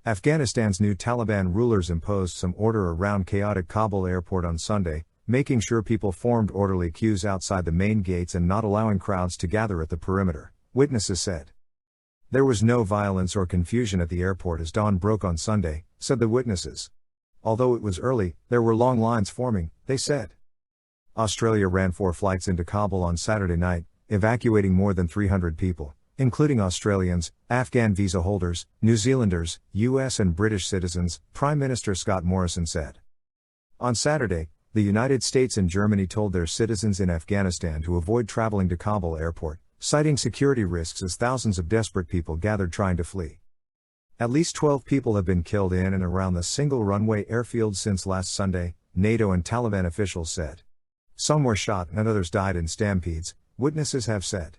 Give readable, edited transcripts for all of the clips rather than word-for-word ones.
Afghanistan's new Taliban rulers imposed some order around chaotic Kabul airport on Sunday, making sure people formed orderly queues outside the main gates and not allowing crowds to gather at the perimeter, witnesses said. There was no violence or confusion at the airport as dawn broke on Sunday, said the witnesses. Although it was early, there were long lines forming, they said. Australia ran 4 flights into Kabul on Saturday night, evacuating more than 300 people, including Australians, Afghan visa holders, New Zealanders, US and British citizens, Prime Minister Scott Morrison said. On Saturday, the United States and Germany told their citizens in Afghanistan to avoid traveling to Kabul airport, citing security risks as thousands of desperate people gathered trying to flee. At least 12 people have been killed in and around the single-runway airfield since last Sunday, NATO and Taliban officials said. Some were shot and others died in stampedes, witnesses have said.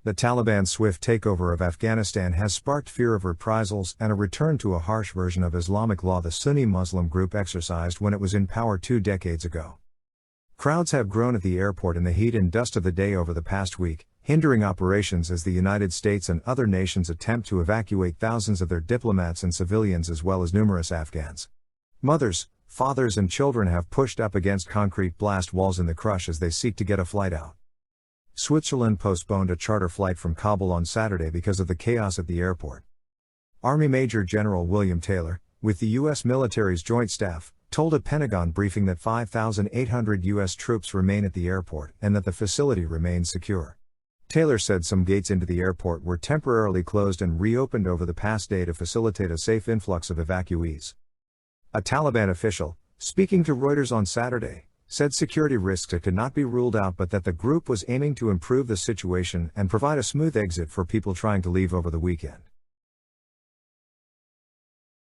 The Taliban's swift takeover of Afghanistan has sparked fear of reprisals and a return to a harsh version of Islamic law the Sunni Muslim group exercised when it was in power 2 decades ago. Crowds have grown at the airport in the heat and dust of the day over the past week, hindering operations as the United States and other nations attempt to evacuate thousands of their diplomats and civilians as well as numerous Afghans. Mothers, fathers and children have pushed up against concrete blast walls in the crush as they seek to get a flight out. Switzerland postponed a charter flight from Kabul on Saturday because of the chaos at the airport. Army Major General William Taylor, with the U.S. military's Joint Staff, told a Pentagon briefing that 5,800 U.S. troops remain at the airport and that the facility remains secure. Taylor said some gates into the airport were temporarily closed and reopened over the past day to facilitate a safe influx of evacuees. A Taliban official, speaking to Reuters on Saturday, said security risks could not be ruled out but that the group was aiming to improve the situation and provide a smooth exit for people trying to leave over the weekend.